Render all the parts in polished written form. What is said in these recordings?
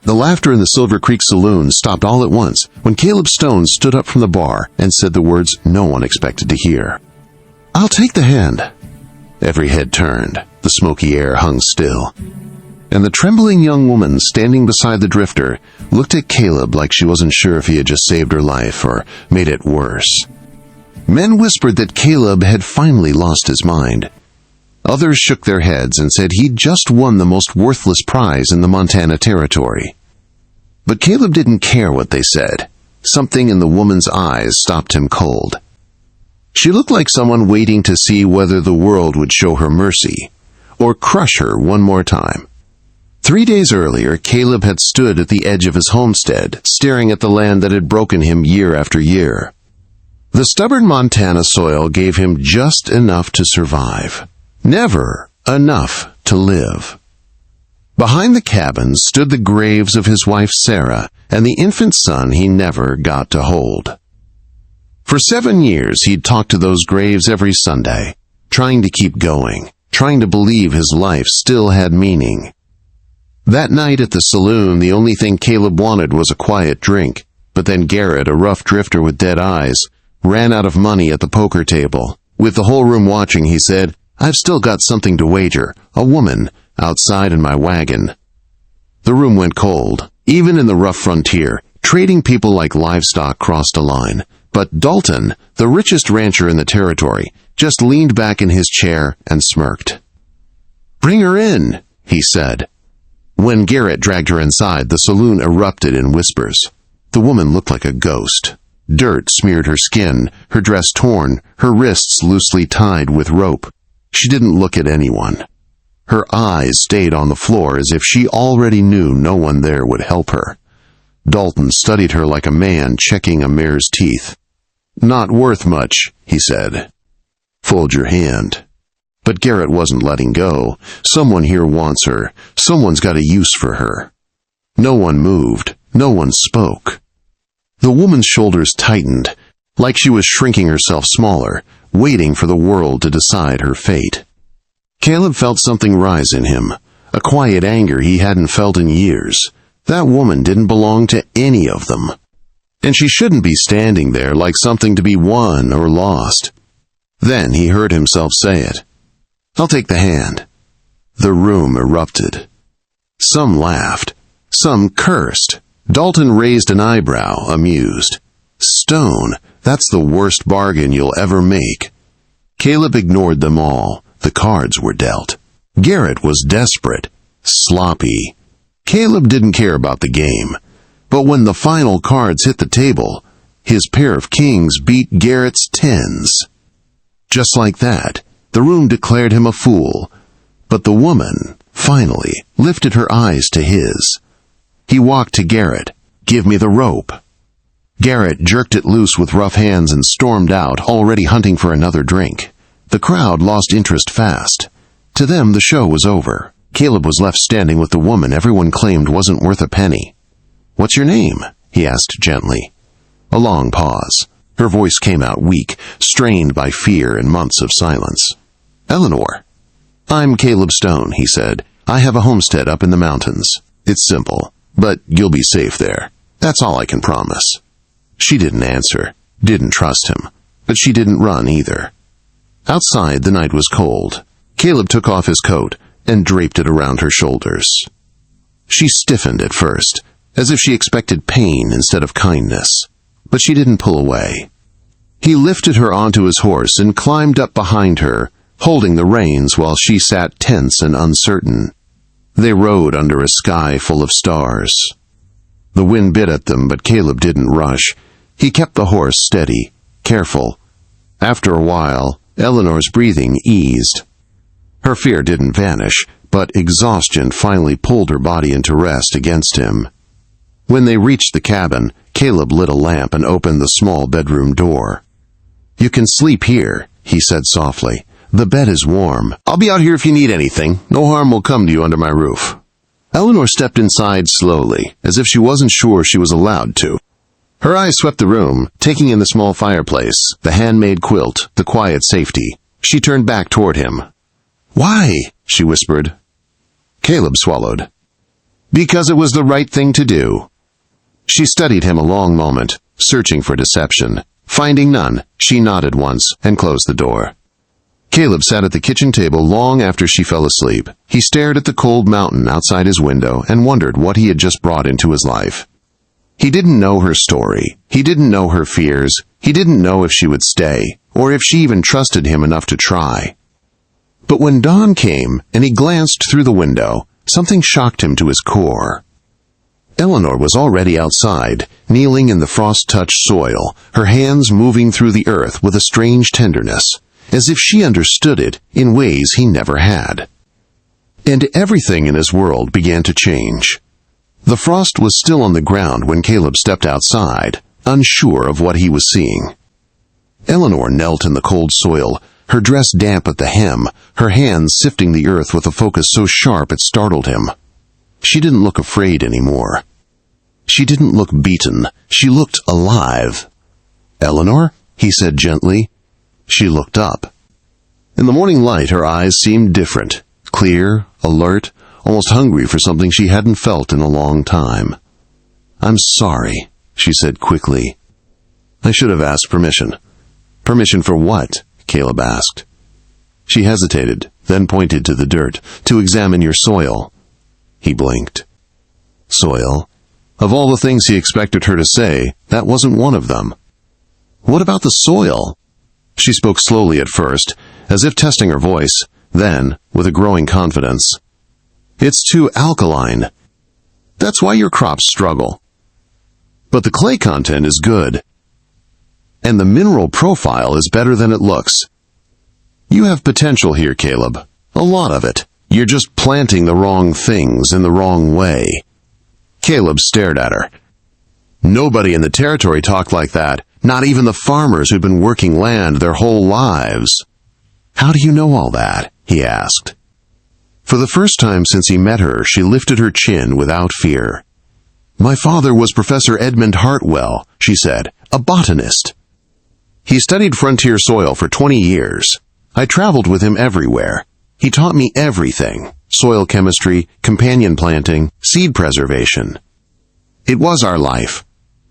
The laughter in the Silver Creek Saloon stopped all at once when Caleb Stone stood up from the bar and said the words no one expected to hear. "I'll take the hand." Every head turned. The smoky air hung still. And the trembling young woman standing beside the drifter looked at Caleb like she wasn't sure if he had just saved her life or made it worse. Men whispered that Caleb had finally lost his mind. Others shook their heads and said he'd just won the most worthless prize in the Montana Territory. But Caleb didn't care what they said. Something in the woman's eyes stopped him cold. She looked like someone waiting to see whether the world would show her mercy, or crush her one more time. 3 days earlier, Caleb had stood at the edge of his homestead, staring at the land that had broken him year after year. The stubborn Montana soil gave him just enough to survive, never enough to live. Behind the cabin stood the graves of his wife Sarah and the infant son he never got to hold. For 7 years, he'd talked to those graves every Sunday, trying to keep going, trying to believe his life still had meaning. That night at the saloon, the only thing Caleb wanted was a quiet drink, but then Garrett, a rough drifter with dead eyes, ran out of money at the poker table. With the whole room watching, he said, "I've still got something to wager, a woman, outside in my wagon." The room went cold. Even in the rough frontier, trading people like livestock crossed a line. But Dalton, the richest rancher in the territory, just leaned back in his chair and smirked. "Bring her in," he said. When Garrett dragged her inside, the saloon erupted in whispers. The woman looked like a ghost. Dirt smeared her skin, her dress torn, her wrists loosely tied with rope. She didn't look at anyone. Her eyes stayed on the floor as if she already knew no one there would help her. Dalton studied her like a man checking a mare's teeth. "Not worth much," he said. "Fold your hand." But Garrett wasn't letting go. Someone here wants her. Someone's got a use for her. No one moved. No one spoke. The woman's shoulders tightened, like she was shrinking herself smaller, waiting for the world to decide her fate. Caleb felt something rise in him, a quiet anger he hadn't felt in years. That woman didn't belong to any of them. And she shouldn't be standing there like something to be won or lost. Then he heard himself say it. "I'll take the hand." The room erupted. Some laughed. Some cursed. Dalton raised an eyebrow, amused. "Stone, that's the worst bargain you'll ever make." Caleb ignored them all. The cards were dealt. Garrett was desperate, sloppy. Caleb didn't care about the game. But when the final cards hit the table, his pair of kings beat Garrett's tens. Just like that, the room declared him a fool. But the woman, finally, lifted her eyes to his. He walked to Garrett. "Give me the rope." Garrett jerked it loose with rough hands and stormed out, already hunting for another drink. The crowd lost interest fast. To them, the show was over. Caleb was left standing with the woman everyone claimed wasn't worth a penny. "What's your name?" he asked gently. A long pause. Her voice came out weak, strained by fear and months of silence. "Eleanor." "I'm Caleb Stone," he said. "I have a homestead up in the mountains. It's simple, but you'll be safe there. That's all I can promise." She didn't answer, didn't trust him, but she didn't run either. Outside, the night was cold. Caleb took off his coat and draped it around her shoulders. She stiffened at first, as if she expected pain instead of kindness, but she didn't pull away. He lifted her onto his horse and climbed up behind her, holding the reins while she sat tense and uncertain. They rode under a sky full of stars. The wind bit at them, but Caleb didn't rush. He kept the horse steady, careful. After a while, Eleanor's breathing eased. Her fear didn't vanish, but exhaustion finally pulled her body into rest against him. When they reached the cabin, Caleb lit a lamp and opened the small bedroom door. "You can sleep here," he said softly. "The bed is warm. I'll be out here if you need anything. No harm will come to you under my roof." Eleanor stepped inside slowly, as if she wasn't sure she was allowed to. Her eyes swept the room, taking in the small fireplace, the handmade quilt, the quiet safety. She turned back toward him. "Why?" she whispered. Caleb swallowed. Because it was the right thing to do. She studied him a long moment, searching for deception. Finding none, she nodded once and closed the door. Caleb sat at the kitchen table long after she fell asleep. He stared at the cold mountain outside his window and wondered what he had just brought into his life. He didn't know her story. He didn't know her fears. He didn't know if she would stay, or if she even trusted him enough to try. But when dawn came and he glanced through the window, something shocked him to his core. Eleanor was already outside, kneeling in the frost-touched soil, her hands moving through the earth with a strange tenderness, as if she understood it in ways he never had. And everything in his world began to change. The frost was still on the ground when Caleb stepped outside, unsure of what he was seeing. Eleanor knelt in the cold soil, her dress damp at the hem, her hands sifting the earth with a focus so sharp it startled him. She didn't look afraid anymore. She didn't look beaten. She looked alive. "Eleanor?" he said gently. She looked up. In the morning light, her eyes seemed different, clear, alert, almost hungry for something she hadn't felt in a long time. "I'm sorry," she said quickly. "I should have asked permission." "Permission for what?" Caleb asked. She hesitated, then pointed to the dirt. "To examine your soil." He blinked. Soil? Of all the things he expected her to say, that wasn't one of them. "What about the soil?" She spoke slowly at first, as if testing her voice, then, with a growing confidence. "It's too alkaline. That's why your crops struggle. But the clay content is good. And the mineral profile is better than it looks. You have potential here, Caleb. A lot of it. You're just planting the wrong things in the wrong way." Caleb stared at her. Nobody in the territory talked like that, not even the farmers who'd been working land their whole lives. "How do you know all that?" he asked. For the first time since he met her, she lifted her chin without fear. "My father was Professor Edmund Hartwell," she said, "a botanist. He studied frontier soil for 20 years. I traveled with him everywhere. He taught me everything: soil chemistry, companion planting, seed preservation. It was our life."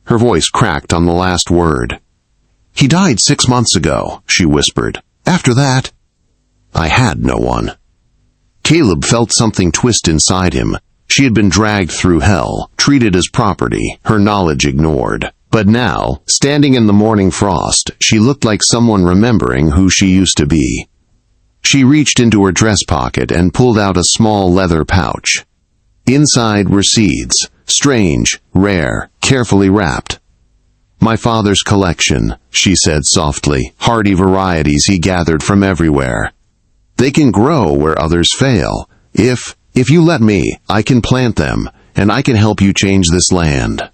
Her voice cracked on the last word. "He died 6 months ago," she whispered. "After that, I had no one." Caleb felt something twist inside him. She had been dragged through hell, treated as property, her knowledge ignored. But now, standing in the morning frost, she looked like someone remembering who she used to be. She reached into her dress pocket and pulled out a small leather pouch. Inside were seeds, strange, rare, carefully wrapped. "My father's collection," she said softly, "hardy varieties he gathered from everywhere. They can grow where others fail. If you let me, I can plant them, and I can help you change this land."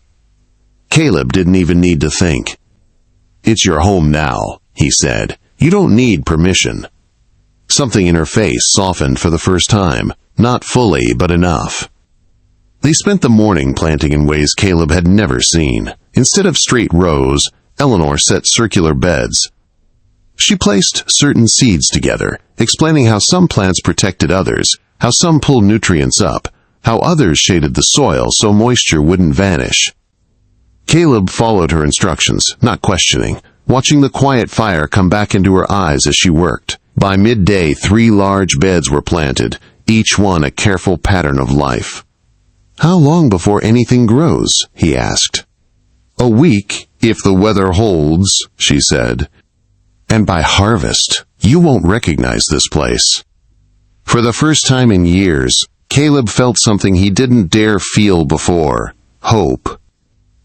Caleb didn't even need to think. "It's your home now," he said. "You don't need permission." Something in her face softened for the first time, not fully, but enough. They spent the morning planting in ways Caleb had never seen. Instead of straight rows, Eleanor set circular beds. She placed certain seeds together, explaining how some plants protected others, how some pulled nutrients up, how others shaded the soil so moisture wouldn't vanish. Caleb followed her instructions, not questioning, watching the quiet fire come back into her eyes as she worked. By midday, 3 large beds were planted, each one a careful pattern of life. "How long before anything grows?" he asked. "A week, if the weather holds," she said. "And by harvest, you won't recognize this place." For the first time in years, Caleb felt something he didn't dare feel before: hope.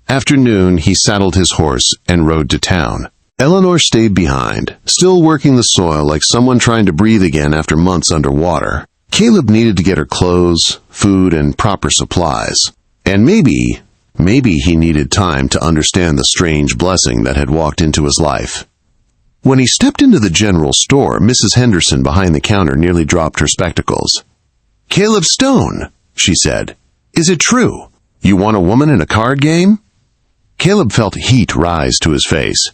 After noon, he saddled his horse and rode to town. Eleanor stayed behind, still working the soil like someone trying to breathe again after months underwater. Caleb needed to get her clothes, food, and proper supplies. And maybe he needed time to understand the strange blessing that had walked into his life. When he stepped into the general store, Mrs. Henderson behind the counter nearly dropped her spectacles. "Caleb Stone," she said. "Is it true? You want a woman in a card game?" Caleb felt heat rise to his face.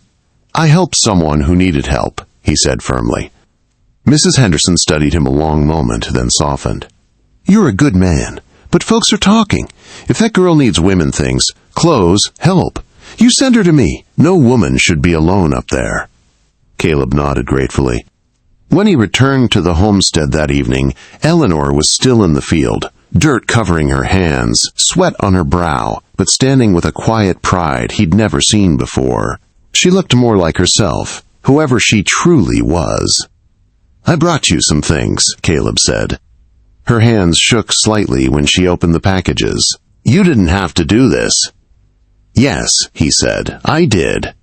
"I helped someone who needed help," he said firmly. Mrs. Henderson studied him a long moment, then softened. "You're a good man, But folks are talking. If that girl needs women things, clothes, help, you send her to me. No woman should be alone up there." Caleb nodded gratefully. When he returned to the homestead that evening, Eleanor was still in the field, dirt covering her hands, sweat on her brow, but standing with a quiet pride he'd never seen before. She looked more like herself, whoever she truly was. "I brought you some things," Caleb said. Her hands shook slightly when she opened the packages. "You didn't have to do this." "Yes," he said, "I did."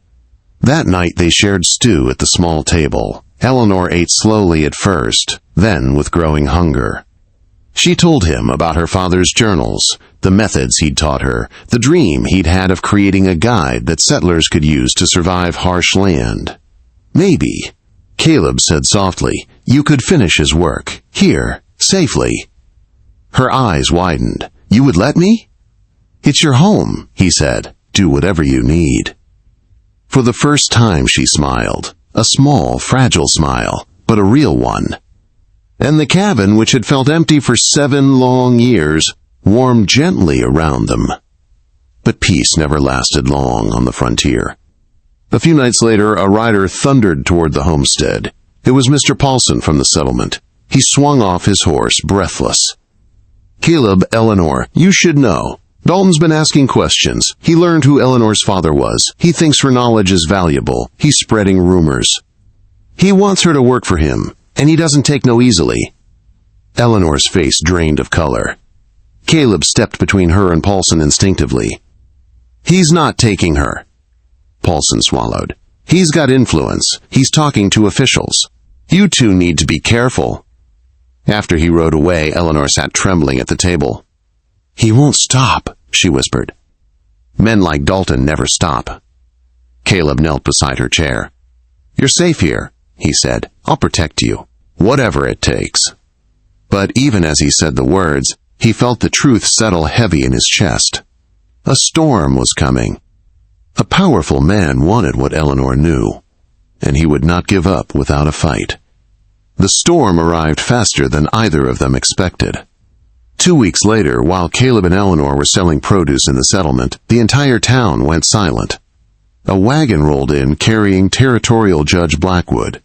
That night they shared stew at the small table. Eleanor ate slowly at first, then with growing hunger. She told him about her father's journals, the methods he'd taught her, the dream he'd had of creating a guide that settlers could use to survive harsh land. "Maybe," Caleb said softly, "you could finish his work, here, safely." Her eyes widened. "You would let me?" "It's your home," he said. "Do whatever you need." For the first time she smiled, a small, fragile smile, but a real one. And the cabin, which had felt empty for 7 long years, warmed gently around them. But peace never lasted long on the frontier. A few nights later, a rider thundered toward the homestead. It was Mr. Paulson from the settlement. He swung off his horse, breathless. "Caleb, Eleanor, you should know. Dalton's been asking questions. He learned who Eleanor's father was. He thinks her knowledge is valuable. He's spreading rumors. He wants her to work for him, and he doesn't take no easily." Eleanor's face drained of color. Caleb stepped between her and Paulson instinctively. "He's not taking her." Paulson swallowed. "He's got influence. He's talking to officials. You two need to be careful." After he rode away, Eleanor sat trembling at the table. "He won't stop," she whispered. "Men like Dalton never stop." Caleb knelt beside her chair. "You're safe here," he said. "I'll protect you, whatever it takes." But even as he said the words, he felt the truth settle heavy in his chest. A storm was coming. A powerful man wanted what Eleanor knew, and he would not give up without a fight. The storm arrived faster than either of them expected. 2 weeks later, while Caleb and Eleanor were selling produce in the settlement, the entire town went silent. A wagon rolled in carrying Territorial Judge Blackwood.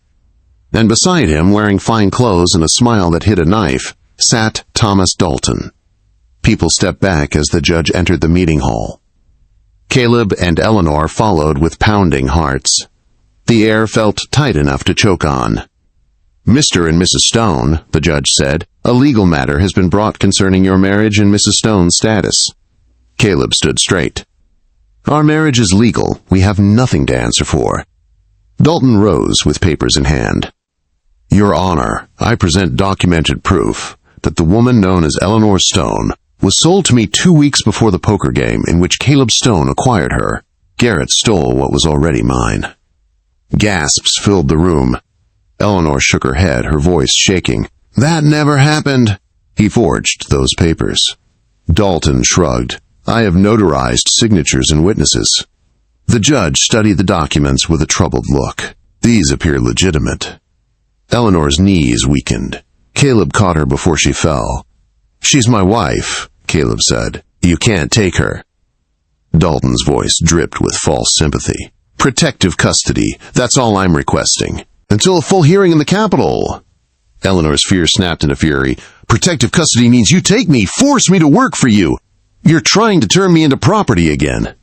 And beside him, wearing fine clothes and a smile that hid a knife, sat Thomas Dalton. People stepped back as the judge entered the meeting hall. Caleb and Eleanor followed with pounding hearts. The air felt tight enough to choke on. "Mr. and Mrs. Stone," the judge said, "a legal matter has been brought concerning your marriage and Mrs. Stone's status." Caleb stood straight. "Our marriage is legal. We have nothing to answer for." Dalton rose with papers in hand. "Your Honor, I present documented proof that the woman known as Eleanor Stone was sold to me 2 weeks before the poker game in which Caleb Stone acquired her. Garrett stole what was already mine." Gasps filled the room. Eleanor shook her head, her voice shaking. "That never happened." "He forged those papers." Dalton shrugged. "I have notarized signatures and witnesses." The judge studied the documents with a troubled look. "These appear legitimate." Eleanor's knees weakened. Caleb caught her before she fell. "She's my wife," Caleb said. "You can't take her." Dalton's voice dripped with false sympathy. "Protective custody, that's all I'm requesting. Until a full hearing in the Capitol." Eleanor's fear snapped into fury. "Protective custody means you take me, force me to work for you. You're trying to turn me into property again."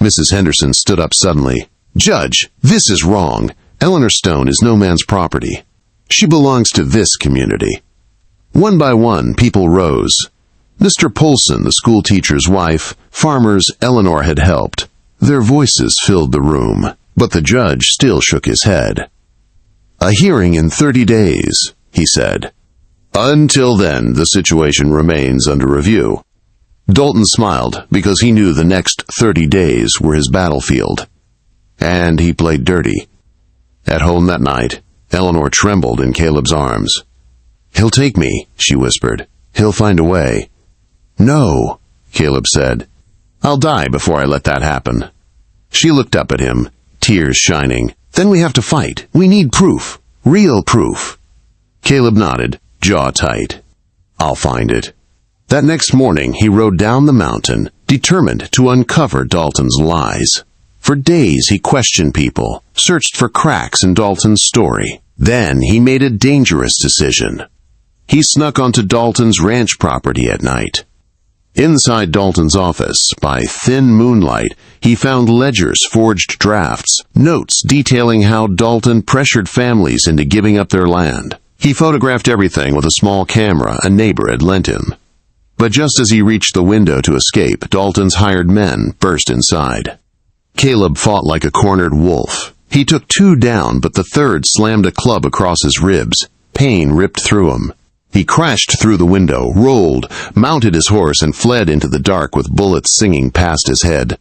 Mrs. Henderson stood up suddenly. "Judge, this is wrong. Eleanor Stone is no man's property. She belongs to this community." One by one, people rose. Mr. Polson, the school teacher's wife, farmers Eleanor had helped. Their voices filled the room, but the judge still shook his head. "A hearing in 30 days, he said. "Until then, the situation remains under review." Dalton smiled because he knew the next 30 days were his battlefield. And he played dirty. At home that night, Eleanor trembled in Caleb's arms. "He'll take me," she whispered. "He'll find a way." "No," Caleb said. "I'll die before I let that happen." She looked up at him, tears shining. "Then we have to fight. We need proof. Real proof." Caleb nodded, jaw tight. "I'll find it." That next morning, he rode down the mountain, determined to uncover Dalton's lies. For days, he questioned people, searched for cracks in Dalton's story. Then, he made a dangerous decision. He snuck onto Dalton's ranch property at night. Inside Dalton's office, by thin moonlight, he found ledgers, forged drafts, notes detailing how Dalton pressured families into giving up their land. He photographed everything with a small camera a neighbor had lent him. But just as he reached the window to escape, Dalton's hired men burst inside. Caleb fought like a cornered wolf. He took 2 down, but the third slammed a club across his ribs. Pain ripped through him. He crashed through the window, rolled, mounted his horse, and fled into the dark with bullets singing past his head.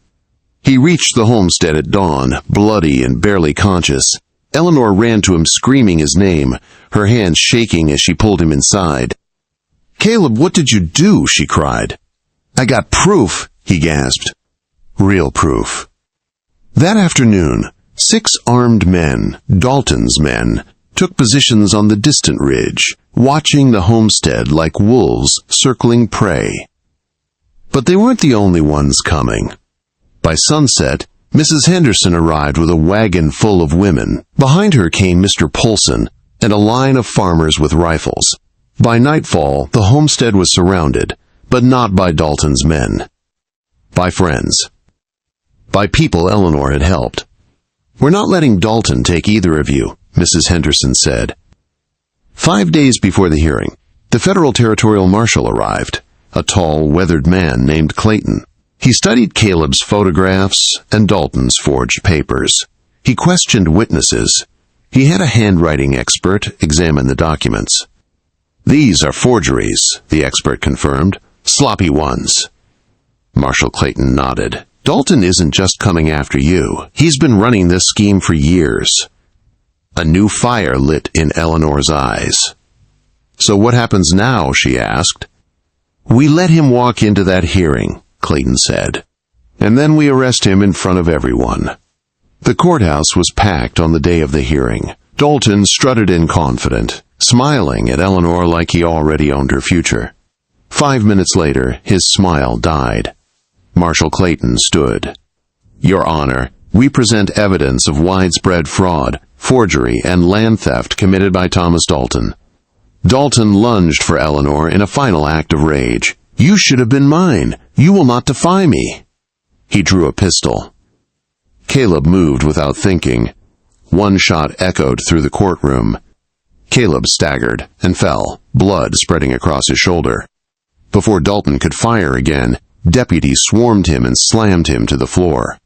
He reached the homestead at dawn, bloody and barely conscious. Eleanor ran to him, screaming his name, her hands shaking as she pulled him inside. "Caleb, what did you do?" she cried. "I got proof," he gasped. Real proof. That afternoon, 6 armed men, Dalton's men, took positions on the distant ridge, watching the homestead like wolves circling prey. But they weren't the only ones coming. By sunset, Mrs. Henderson arrived with a wagon full of women. Behind her came Mr. Polson and a line of farmers with rifles. By nightfall, the homestead was surrounded, but not by Dalton's men. By friends. By people Eleanor had helped. "We're not letting Dalton take either of you," Mrs. Henderson said. 5 days before the hearing, the federal territorial marshal arrived, a tall, weathered man named Clayton. He studied Caleb's photographs and Dalton's forged papers. He questioned witnesses. He had a handwriting expert examine the documents. "These are forgeries," the expert confirmed. "Sloppy ones." Marshal Clayton nodded. "Dalton isn't just coming after you. He's been running this scheme for years." A new fire lit in Eleanor's eyes. "So what happens now?" she asked. "We let him walk into that hearing," Clayton said. "And then we arrest him in front of everyone." The courthouse was packed on the day of the hearing. Dalton strutted in confident, smiling at Eleanor like he already owned her future. 5 minutes later, his smile died. Marshal Clayton stood. "Your Honor, we present evidence of widespread fraud, forgery, and land theft committed by Thomas Dalton." Dalton lunged for Eleanor in a final act of rage. "You should have been mine. You will not defy me." He drew a pistol. Caleb moved without thinking. One shot echoed through the courtroom. Caleb staggered and fell, blood spreading across his shoulder. Before Dalton could fire again, deputies swarmed him and slammed him to the floor.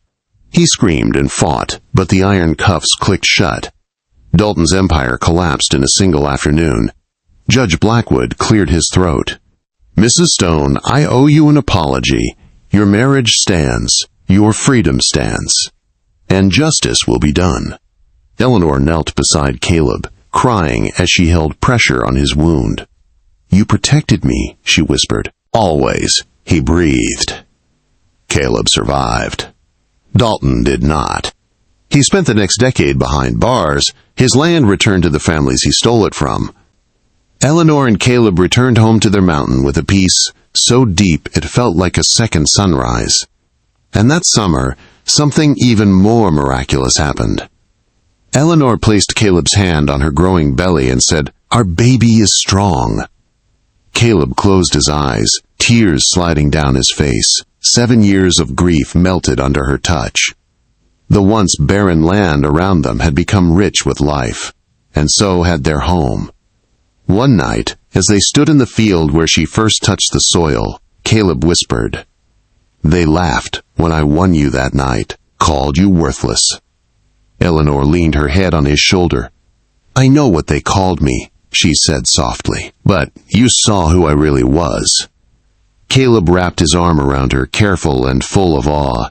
He screamed and fought, but the iron cuffs clicked shut. Dalton's empire collapsed in a single afternoon. Judge Blackwood cleared his throat. "Mrs. Stone, I owe you an apology. Your marriage stands. Your freedom stands. And justice will be done." Eleanor knelt beside Caleb, crying as she held pressure on his wound. "You protected me," she whispered. "Always," he breathed. Caleb survived. Dalton did not. He spent the next decade behind bars. His land returned to the families he stole it from. Eleanor and Caleb returned home to their mountain with a peace so deep it felt like a second sunrise. And that summer, something even more miraculous happened. Eleanor placed Caleb's hand on her growing belly and said, "Our baby is strong." Caleb closed his eyes, tears sliding down his face. 7 years of grief melted under her touch. The once barren land around them had become rich with life, and so had their home. One night, as they stood in the field where she first touched the soil, Caleb whispered, "They laughed when I won you that night, called you worthless." Eleanor leaned her head on his shoulder. "I know what they called me," she said softly, "but you saw who I really was." Caleb wrapped his arm around her, careful and full of awe.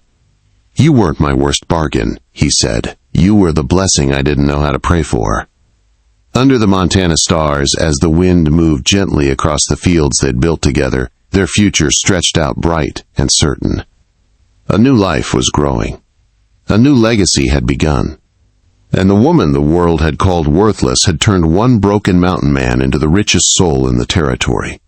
"You weren't my worst bargain," he said. "You were the blessing I didn't know how to pray for." Under the Montana stars, as the wind moved gently across the fields they'd built together, their future stretched out bright and certain. A new life was growing. A new legacy had begun. And the woman the world had called worthless had turned one broken mountain man into the richest soul in the territory.